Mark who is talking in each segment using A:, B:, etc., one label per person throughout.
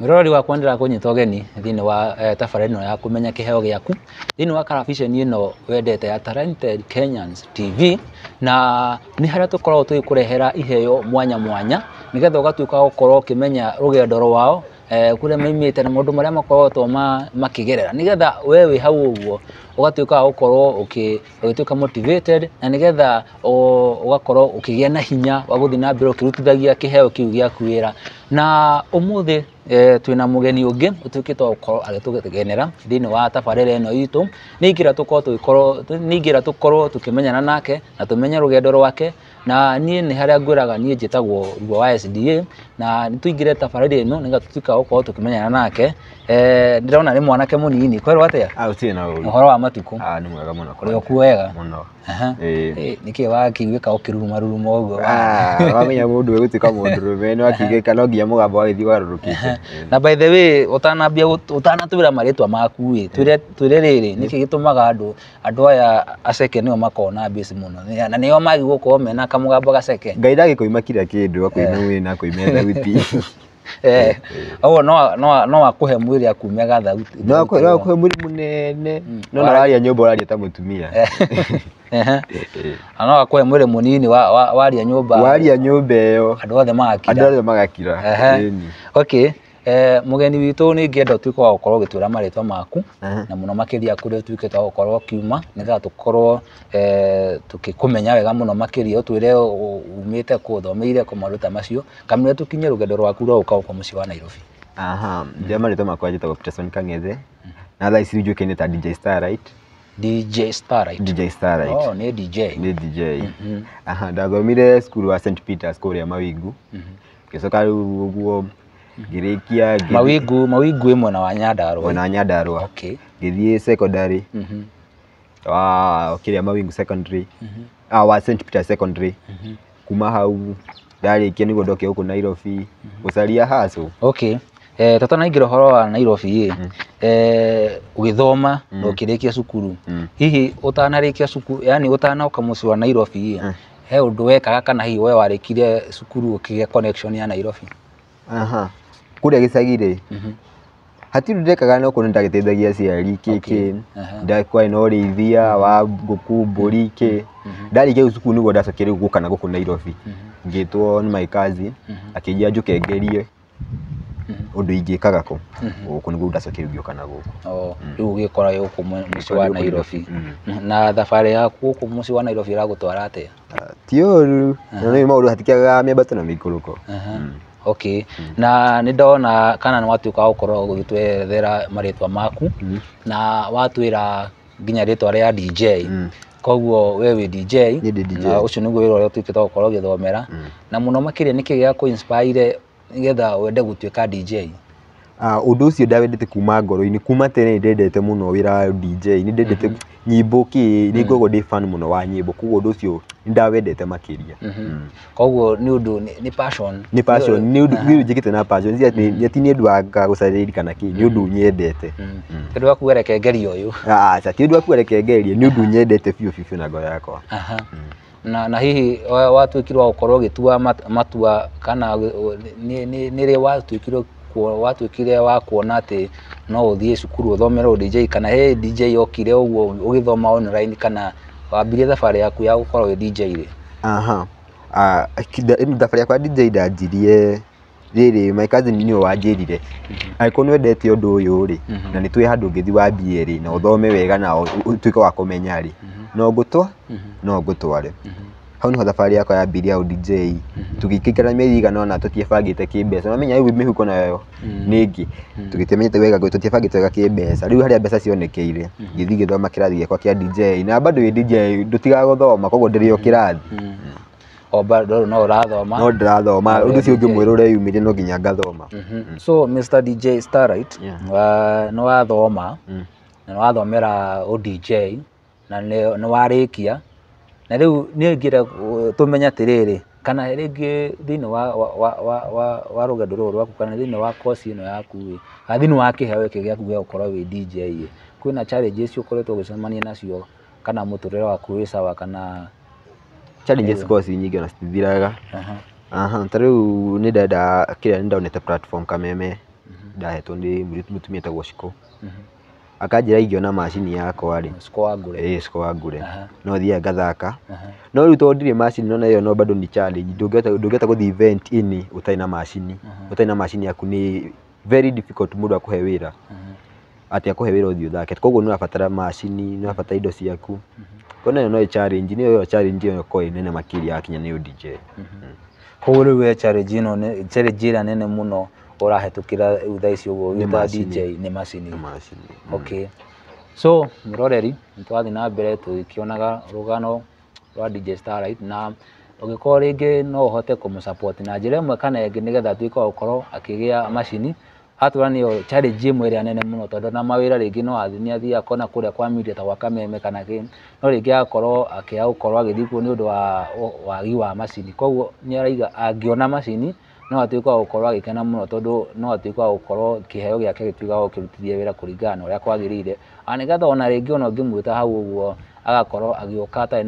A: Mirorori wakwa ndira kunyita ugeni thini wa tabarĩra ya kumenya kiheo giaku thini wa karabiceni ino wendete ya Talented Kenyans TV, na ni haria tukoragwo tugikurehera iheo mwanya mwanya nigetha ugatuika gukorwo ukimenya rugendo rwao kuria maimite na maundu maria makoragwo makigerera nigetha we wi hau uguo ugatuika gukorwo ugituika motivated na nigetha ugakorwo ukigia na hinya wa guthii na mbere ukirutithagia kiheo kiu giaku wira. Na umuthi twina mugeni ungi utukite gukorwo agitugenera thini wa tabarĩra ino itu ningira tukorwo tukimenyana nake na tumenye rugendo rwake, na nie ni haria ngwiraga nie njitagwo Ruo wa SDA na nituingire tabarĩra ino nigetha tutuika gukorwo tukimenyana nake. Ndirona ni mwanake munini kwero atia
B: utina
A: uhoro wa matuku
B: ni mwega muno
A: kuri okuwega
B: muno
A: niki wakigwika ukiruruma uguo
B: wamenya mundu egutika mundu rume no akigika no nginya mugambo wagithi warurukite.
A: Na by the way utanatubira maritwa maku twire riri niki gitumaga andu aya aceke nio makona base muno na nio magi gukorwo mena kamugambo gaceke
B: Ngai ndagikoima kira kindu akoina wina koimenda guti
A: owo no akuhe mwiri akumia gathauti
B: no akuhe mwiri munene no nararia nyumba uraria ta mutumia
A: no akuhe mwiri munini waria nyumba
B: iyo
A: andu othe
B: magakira.
A: Okay, mugeni witu ni ngienda tuiko wa gukorwo gitwira maritwa maku na muno makiria kuri utuikite wa gukorwo kiuma nigetha tukorwo tukikumenya wega muno makiria utwire umite kuthomeire ku maruta macio kamwe tukinye rugendo rwaku rwa uka muci wa Nairobi.
B: Ndia maritwa makwa njitagwo Peterson Kang'ethe na thaa ici njuĩkaine ta DJ Starlight.
A: DJ Starlight. Oh, ni DJ.
B: Ndathomire skuru wa St Peters kuria Mawingu. Gicoka riu uguo ngirikia
A: Mawingu imwe na Nyandarua. Okay.
B: Ngithie secondary kiria Mawingu secondary wa St Peters secondary. Kuma hau ndarikia niguo ndoke guku Nairobi gucaria haso.
A: Okay. Tutanaingira horo wa Nairobi ugithoma na ukirikia cukuru hihi utanarikia cukuru yani utanoka muci wa Nairobi he undu wekaga kana hihi we warikire cukuru ukigia connection ya Nairobi?
B: Kuria gicagire hatirĩ ndekaga no kuo ndagĩteithagia aciari kĩkĩ ndakwa ino rĩithia wa ngũkũ mbũri kĩ ndarĩkia cukuru nĩguo ndacokire gũka gũkũ Nairobi ngĩtwo nĩ my cousin akĩnjia njukengerie undu ingĩkaga kũ gũkũ nĩguo ndacokire ngĩũka na gũkũ.
A: Rĩu ũgĩkora gũkũ muci wa Nairobi na thabarĩ yaku gũkũ muci wa Nairobi ĩragũtwara atĩa?
B: Ti ũru na nĩ maũndũ hatikĩaga mĩambato na mĩikũrũko.
A: Okay, na ni ndona kana ni watuika gukorwo gugitwerethera maritwa maku na watwira nginya ritwa ria DJ koguo we wi DJ na ucio niguo wira uria tuikite gukorwo githomera na muno makiria niki gia ku inspire nigetha wende gutuika DJ?
B: Undu ucio ndawendete kuma ngoro-ini kuma tene ndendete muno wira wa DJ ni ndendete nyimbo ni ngoragwo ndi fan muno wa nyimbo koguo undu ucio ndawendete makiria.
A: Koguo ni undu ni passion
B: ni undu njikite na passion ti ni undu wa gucarĩrĩria kana ki ni undu nyendete
A: ndu wa kuwerekengeria uyu
B: ti undu wa kuwerekengeria ni undu nyendete biũ na ngoro yakwa.
A: Na hihi watuikirwo gukorwo gitua matua kana ni ri watuikire wa kuona ati no uthie cukuru uthomere DJ kana he DJ okire uguo ugithoma online kana wambire thabarĩ yaku ya gukorwo wi DJ ri?
B: Thabarĩ yakwa DJ ndanjirie riri my cousin ni wanjirire aiko ni wendete undu uyu ri na ni twi handu ngithi wambie ri na uthome wega na utuike wa kumenya ri no ngutware hau niho thabarĩ yakwa yambirie au DJ tugikikara mĩeri igana ona tutiebangĩte kĩmbeca wamenya rĩu mĩhuko nayo nĩngĩ tũgĩtemenyete wega tutiebangĩte wega kĩmbeca rĩu harĩa mbeca cionekeire ngĩthiĩ ngĩthoma kĩrathi gĩakwa kĩa DJ na bado wĩ DJ ndũtigaga gũthoma koguo ndĩrĩ o kĩrathi
A: bado no urathoma
B: no ndĩrathoma ũndũ ũcio ũngĩmwĩra ũreyumĩria no nginya ngathoma.
A: So Mr DJ Starlight no wathoma na wathomera o DJ na nĩ warĩkia na riu ni ngira tumenya atiriri kana ringi thini wa rugendo ruru rwaku kana thini wa course ino yaku thini wa kiheo iki giaku gĩa gukorwo wi DJ kwina challenges ukoretwo gucemania nacio kana muturire waku wi sawa kana
B: challenges course nyingi ona citithiraga? Tariu ni ndenda kiria ndonete platform kameme ndahetwo nĩ mũtumia etagwo Ciko. Akanjĩra ingĩona macini yakwa rĩ, Ciko wa ngure, no thiaga ngathaka. No rĩu tondũ ndirĩ macini no nayo no bado ni challenge. Ndũngĩhota gũthiĩ event ini ũtarĩ na macini. Ũtarĩ na macini yaku ni very difficult mũndũ akũhe wĩra. Atĩ akũhe wĩra ũthiĩ ũthake. Koguo nĩ ũrabatara macini, nĩ ũrabatara indo ciaku. Koguo no challenge, nĩyo challenge ĩyo ko nene makĩria yakinya nĩ DJ.
A: Koguo rĩu challenge ĩno nĩ challenge ĩrĩa nene mũno ũrahetũkĩra thaa ici ũguo wĩta DJ nĩ macini. Okay. So mũroreri nĩtwathiĩ na mbere tũkĩonaga rũgano rwa DJ Starlight, na ũngĩkorwo rĩngĩ no ũhote kũmũsupport na njĩra ĩmwe kana ĩngĩ nĩgetha atuĩke wa gũkorwo akĩgĩa macini. Hatũra nĩyo challenge ĩmwe ĩrĩa nene mũno, tondũ na mawĩra rĩngĩ no athiĩ akona kũrĩa kwa media ta gwaka meme kana kĩ, no rĩngĩ agakorwo gũkorwo agĩthiĩ kuo nĩ ũndũ wa wagi wa macini. Koguo nĩaraiga angĩona macini no atuĩke wa gũkorwo agĩkena mũno, tondũ no atuĩke wa gũkorwo kĩheo gĩake gĩtuĩka wa gũkĩrutithia wĩra kũringana na ũrĩa kwagĩrĩire. Nĩgetha ona rĩngĩ ona ũngĩmwĩta hau ũguo agakorwo agĩũka atarĩ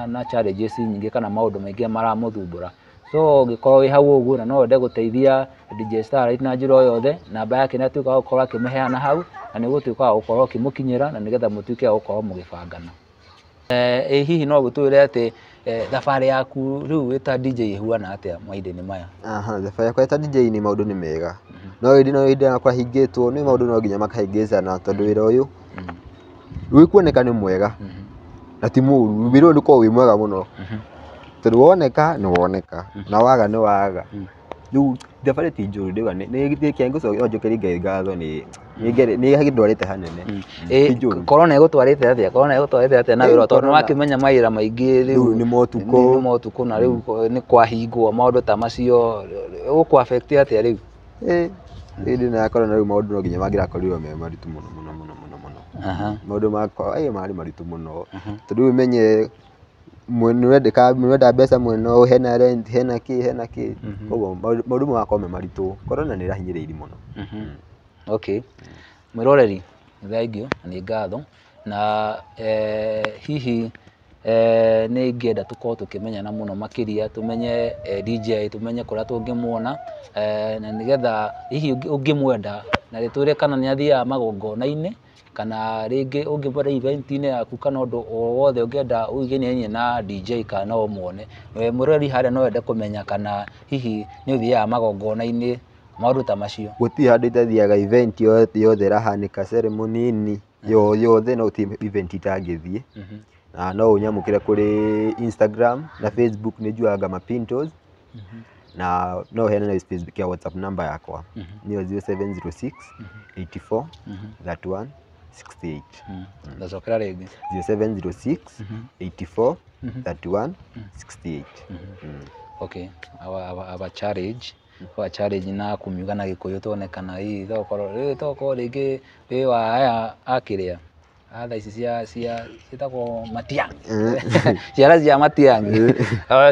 A: na challenges nyingĩ kana maũndũ maingĩ maramũthumbũra. So ũngĩkorwo wĩ hau ũguo na no wende gũteithia DJ Starlight na njĩra o yothe, namba yake nĩ atuĩka wa gũkorwo akĩmĩheana hau, na nĩ gũtuĩka wa gũkorwo akĩmũkinyĩra na nĩgetha mũtuĩke wa gũkorwo mũgĩbangana. Hihi no gũtwĩre atĩ thabarĩ yaku rĩu wĩta DJ ĩhuana atĩa mahinda-inĩ maya?
B: Thabarĩ yakwa wĩta DJ nĩ maũndũ nĩ mega. No hĩndĩ yakwa hingĩtwo nĩ maũndũ no nginya makahĩngĩcana, tondũ wĩra ũyũ wĩkuoneka nĩ mwega na ti mũũru. Wĩra ũyũ ndũkoragwo wĩ mwega mũno, tondũ woneka nĩ woneka na waga nĩ waga. Rĩu thabarĩ ti njũru, ndĩuga nĩ kĩangũcokia njokerie Ngai ngatho nĩ gĩtwarĩte hanene.
A: Korwo nĩ gũtwarĩte atĩa na wĩra, tondũ nĩwakĩmenya mawĩra maingĩ rĩu
B: nĩ motukũ
A: na rĩu nĩ kwahingwo maũndũ ta macio, gũkũ affect atĩa rĩu?
B: Hĩndĩ ĩno ya corona rĩu maũndũ no nginya mangĩrakorirwo me maritũ mũno. Maũndũ makwa marĩ maritũ mũno, tondũ ũmenye nĩwenda mbeca mwena ũyũ, hena rent, hena kĩ. Koguo maũndũ magakorwo me maritũ. Corona nĩ ĩrahinyĩrĩirie mũno.
A: Okay. Mwĩroreri thengiũ na nĩ ngatho, na hihi nĩ ingĩenda tũkorwo tũkĩmenyana mũno makĩria, tũmenye DJ, tũmenye kũrĩa tũngĩmuona, na nĩgetha hihi ũngĩmwenda na rĩtwĩre kana nĩ athiaga magongona-inĩ kana rĩngĩ ũngĩmwenda event-inĩ yaku kana ũndũ o wothe ũngĩenda ũiganie na DJ kana no ũmuone. Mwĩroreri harĩa no wende kũmenya kana hihi nĩ ũthiaga magongona-inĩ, maũndũ ta macio.
B: Gũtirĩ handũ itathiaga event yothe ĩrahanĩka, ceremony yothe, no ti event itangĩthiĩ. Na no ũnyamũkĩre kũrĩ Instagram na Facebook, nĩ njuaga Mapintos, na no heane na space ya WhatsApp number yakwa nĩyo 0706 84 31 68.
A: Ndacokera rĩngĩ
B: 0706 84 31 68.
A: Okay, our challenge na kũmiuga na Gĩkũyũ tuonekana hihi tokorwo rĩngĩ wĩ wa aya akĩrĩa thaa ici ciĩtagwo Matiang'i, ciana cia Matiang'i.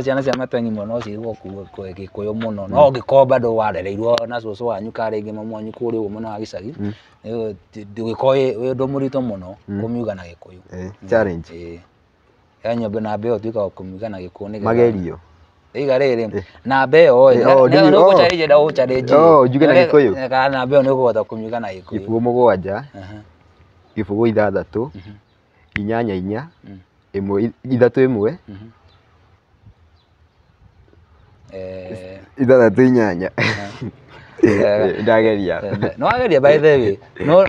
A: Ciana cia Matiang'i mũno no cigwo Gĩkũyũ mũno, no ũngĩkorwo bado warereirwo na cũcũ wanyu kana rĩngĩ mamu wanyu kũrĩa ũguo mwena wa gĩcagi, ndũgĩkorwo wĩ ũndũ mũritũ mũno kũmiuga na Gĩkũyũ.
B: Challenge
A: nyambe namba ĩyo tuĩka kũmiuga na Gĩkũyũ nĩgetha
B: magerio
A: iga rĩrĩ namba ĩyo nĩ ũgũchallenge na ũchallenge
B: njuge na Gĩkũyũ
A: kana namba ĩyo nĩ ũkũhota kũmiuga na Gĩkũyũ.
B: 07 6 8 1 3 8 ndageria
A: no ageria by the way no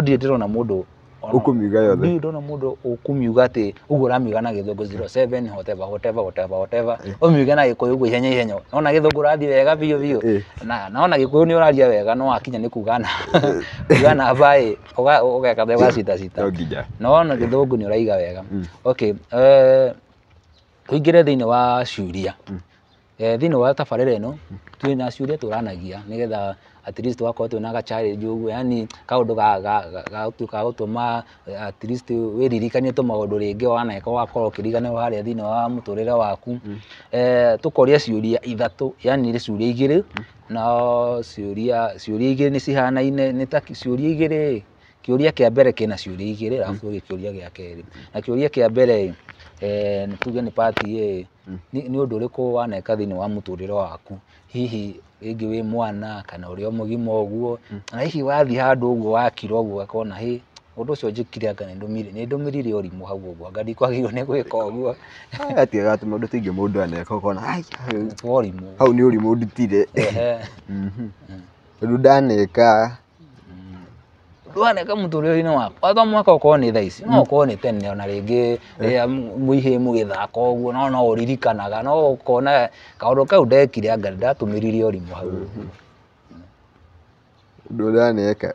A: ndĩrona mũndũ
B: ũkũmiuga yothe,
A: ndĩrona mũndũ ũkũmiuga atĩ ũguo ũramiuga na Gĩthũngũ 07 whatever ũmiuge na Gĩkũyũ ũguo ihenya nona Gĩthũngũ ũrathiĩ wega biũ na nona Gĩkũyũ nĩ ũraria wega, no wakinya nĩ kuga namba ũgeka ũgacita nona Gĩthũngũ nĩ ũraiga wega. Okay, tũingĩre thĩinĩ wa ciũria. Thĩinĩ wa tabarĩra ĩno twĩna ciũria tũranagia nĩgetha at least wakorwo twĩna ga challenge ũguo, yani kaũndũ ga gũtũma at least wĩririkanie tũmaũndũ rĩngĩ waneka wakorwo ũkĩriganĩrwo harĩa thĩinĩ wa mũtũrĩre waku. Tũkoria ciũria ithatũ, yani nĩ ciũria igĩrĩ, na ciũria igĩrĩ nĩ cihanaine, nĩ ta ciũria igĩrĩ. Kĩũria kĩa mbere kĩna ciũria igĩrĩ, alafu gĩkĩũria gĩa kerĩ. Na kĩũria kĩa mbere nĩ tuge nĩ part A, nĩ ũndũ ũrĩkũ waneka thĩinĩ wa mũtũrĩre waku hihi rĩngĩ wĩ mwana kana ũrĩ o mũgima ũguo na hihi wathiĩ handũ ũguo wakira ũguo akona hĩ ũndũ ũcio njĩkire anga nĩ ndũmĩrire ũrimũ hau ũguo anga ndikwagĩrĩirwo nĩ gwĩka ũguo
B: atigaga atĩ maũndũ tũingĩ mũndũ aneka ũkona
A: ũrimũ
B: hau nĩ ũrimũ ndutire ũndũ ndaneka
A: ndwaneka mũtũrĩre-inĩ wakwa to mwaka ũkorwo nĩ thaa ici no ũkorwo nĩ tene ona rĩngĩ mũihĩ mũgĩthaka ũguo no ũririkanaga no ũkona kaũndũ kau ndekire anga ndatũmĩrire ũrimũ hau
B: ũndũ ndaneka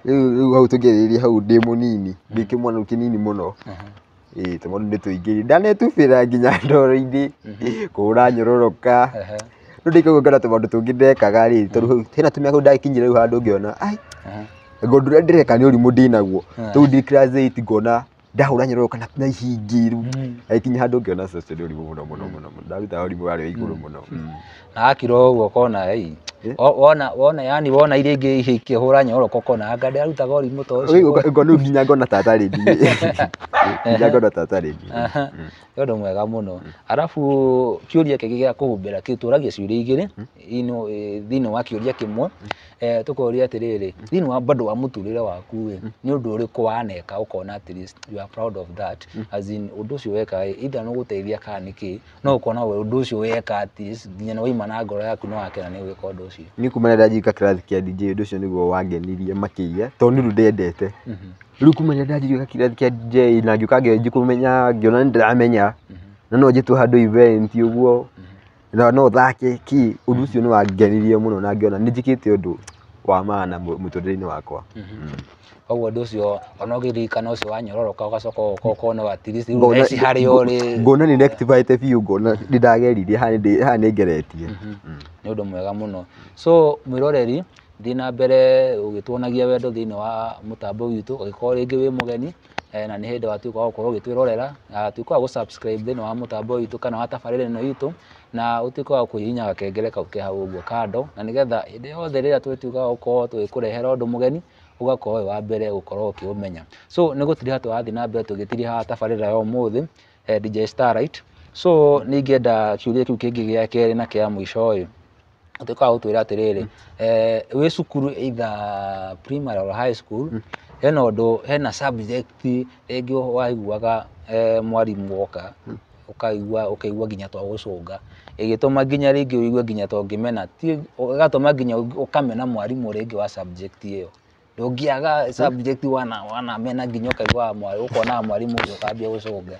B: rĩu hau tũngĩrĩria hau ndĩ mũnini ndĩ kĩmwana kĩnini mũno tũmaũndũ nĩ tũingĩ ndanetubĩra nginya ndoro-inĩ kũhũra nyororoka rĩu ndĩkaigua ngona tũmaũndũ tũngĩ ndekaga rĩ tondũ hena tũmĩaka tũu ndakinyire rĩu handũ ngĩona anga ũndũ ũrĩa ndĩreka nĩ ũrimũ ndĩnaguo rĩu ndĩ class 8 ngona ndahũra nyororoka na ihingi rĩu agĩkinya handũ ngĩona ũcio nĩ ũrimũ mũno mũno mũno ndarutaga ũrimũ warĩ igũrũ mũno
A: na akira ũguo ũkona wona iria ingĩ ikĩhũra nyororoka ũkona anga ndarutaga ũrimũ ta ũcio
B: ngona nginya ngona tata rĩndĩ nginya ngona tata rĩndĩ
A: nĩ ũndũ mwega mũno arabu kĩũria kĩngĩ gĩa kũhumbĩra tũragia ciũria igĩrĩ thĩinĩ wa kĩũria kĩmwe tũkoria atĩrĩrĩ thĩinĩ wa bado wa mũtũrĩre waku nĩ ũndũ ũrĩkũ waneka ũkona at least you are proud of that as in ũndũ ũcio weka either no gũteithia kana nĩkĩ no ũkona ũndũ ũcio weka at least nginya nĩ waima na ngoro yaku no wakena nĩ gwĩka ũndũ ũcio
B: niĩ kuma rĩrĩa ndanjika kĩrathi kĩa DJ ũndũ ũcio nĩguo wangenirie makĩria tondũ nĩ ũndũ ndendete rĩu kuma rĩrĩa ndanjika kĩrathi kĩa DJ na ngĩũka ngĩkũmenya ngĩona nĩ ndĩramenya na no njĩtwo handũ event ũguo na no thake ki ũndũ ũcio nĩ wangenirie mũno na ngĩona nĩ njĩkĩte ũndũ wa maana mũtũrĩre-inĩ wakwa
A: koguo ũndũ ũcio ona ũgĩririkana ũcio wanyororoka ũgacoka ũkona at least rĩu harĩa ũrĩ
B: ngona nĩ activate biũ ngona nĩ ndageririe haha nĩ ngeretie
A: nĩ ũndũ mwega mũno so mwĩroreri thiĩ na mbere ũgĩtuonagia wendo thĩinĩ wa mũtambo witũ ũgĩkorwo rĩngĩ wĩ mũgeni na nĩ hĩndĩ watuĩka wa gũkorwo ũgĩtwĩrorera tuĩka wa gũ-subscribe thĩinĩ wa mũtambo witũ kana wa tabarĩra ĩno itũ na ũtuĩke wa kũhihinya gakengere kau ke hau ũguo kando na nĩgetha hĩndĩ yothe rĩrĩa twĩtuĩka wa gũkorwo tũgĩkũrehera ũndũ mũgeni ũgakorwo wĩ wa mbere gũkorwo ũkĩũmenya so nĩ gũtirĩ hatũ wathiĩ na mbere tũgĩtirie haha tabarĩra ya ũmũthĩ DJ Starlight so nĩ ingĩenda kĩũria kĩu kĩngĩ gĩa kerĩ na kĩa mũico ũyũ ũtuĩka wa gũtwĩra atĩrĩrĩ wĩ cukuru either primary or high school hena ũndũ hena subject rĩngĩ waiguaga mwarimũ oka ũkaigua nginya twa gũcũnga ĩgĩtũma nginya rĩngĩ ũigue nginya to ngĩmena ĩgatũma nginya ũkamena mwarimũ rĩngĩ wa subject ĩyo ndũngĩaga subject wanamena nginya ũkaigua ũkonaga mwarimũ ũcio ũkambia gũcũnga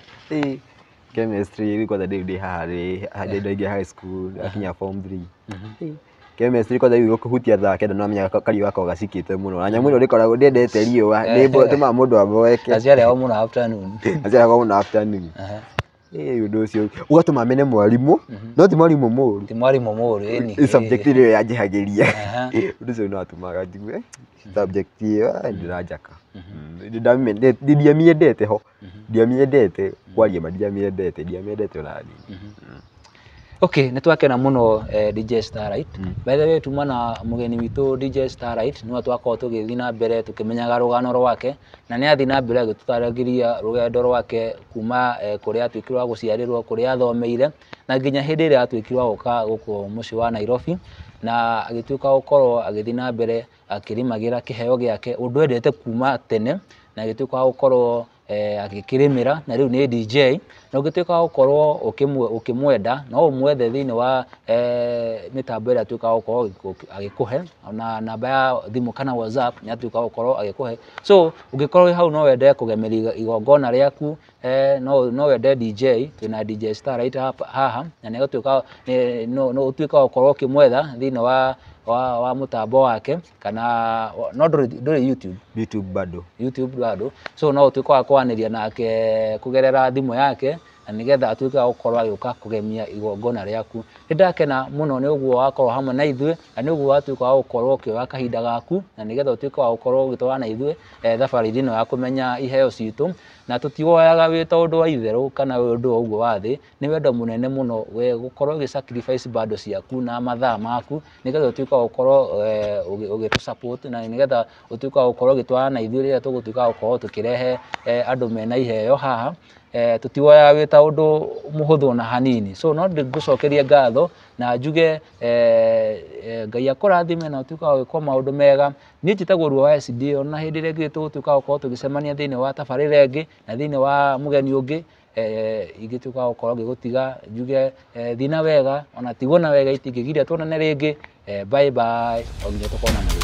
B: chemistry kwanza ndĩ haha ndĩ high school akinya form 3 chemistry kwanza igu kũhutia thaa kenda no amenya kariũa gakoragwo gacikĩte mũno na nyamũ ĩno rĩkoragwo ndĩendete riũa nĩtũmaga mũndũ aboeke
A: aciaragwo mũno afternoon
B: ũndũ ũcio ũgatũma mene mwarimũ no ti mwarimũ mũũru
A: ĩni
B: subject ĩyo yanjĩhagĩria ũndũ ũcio no atũmaga njigue subject ĩyo ndĩranjaka ndiamĩendete ho ndiamĩendete kwaria ma ndiamĩendete ona hanini
A: okay nĩ twakena mũno DJ Starlight by the way tuma na mũgeni witũ DJ Starlight nĩwe twakorwo tũgĩthiĩ na mbere tũkĩmenyaga rũgano rwake na nĩ athiĩ na mbere agĩtũtaragĩria rũgendo rwake kuma kũrĩa atuĩkire wa gũciarĩrwo kũrĩa athomeire na nginya hĩndĩ ĩrĩa atuĩkire wa gũka gũkũ mũciĩ wa Nairobi na agĩtuĩka gũkorwo agĩthiĩ na mbere akĩrĩmagĩra kĩheo gĩake ũndũ endete kuma tene na agĩtuĩka wa gũkorwo agĩkĩrĩmĩra na rĩu nĩ DJ na ũgĩtuĩka wa gũkorwo ũkĩmwenda no ũmwethe thĩinĩ wa mĩtambo ĩrĩa atuĩka wa gũkorwo agĩkũhe na namba ya thimũ kana WhatsApp nĩ atuĩka wa gũkorwo agĩkũhe so ũngĩkorwo wĩ hau no wende kũgemeria igongona rĩaku no wende DJ twĩna DJ Starlight haha na nĩ gũtuĩka no ũtuĩka wa gũkorwo ũkĩmwetha thĩinĩ wa mũtambo wake kana no ndũrĩ YouTube bado so no ũtuĩka wa kwanĩria nake kũgerera thimũ yake na nĩgetha atuĩke wa gũkorwo agĩũka kũgemia igongona rĩaku nĩ ndakena mũno nĩ ũguo wakorwo hamwe na ithuĩ na nĩ ũguo watuĩka wa gũkorwo ũkĩoya kahinda gaku na nĩgetha ũtuĩke wa gũkorwo ũgĩtwara na ithuĩ thabarĩ-inĩ ĩno ya kũmenya iheo citũ na tũtiwoyaga wĩ ta ũndũ wa itherũ kana wĩ ũndũ ũguo wa thĩ nĩ wendo mũnene mũno gũkorwo ũgĩ-sacrifice bado ciaku na mathaa maku nĩgetha ũtuĩke wa gũkorwo ũgĩtũ-support na nĩgetha ũtuĩke wa gũkorwo ũgĩtwara na ithuĩ rĩrĩa tũgũtuĩka wa gũkorwo tũkĩrehe andũ mena iheo haha tutiwoya wĩ ta ũndũ mũhũthũ na hanini. So no ngũcokerie ngatho na njuge Ngai akũrathime na ũtuĩke wa gwĩkwo maũndũ mega. Niĩ njĩtagwo Ruo wa SD, ona hĩndĩ ĩrĩa ĩngĩ tũgũtuĩka gũkorwo tũgĩcemania thĩinĩ wa tabarĩra ĩngĩ na thĩinĩ wa mũgeni ũngĩ, ingĩtuĩka wa gũkorwo ngĩgũtiga njuge thiĩ na wega, ona tigwo na wega itingĩgiria tuonane rĩngĩ. Bye bye, o nginya tũkonana.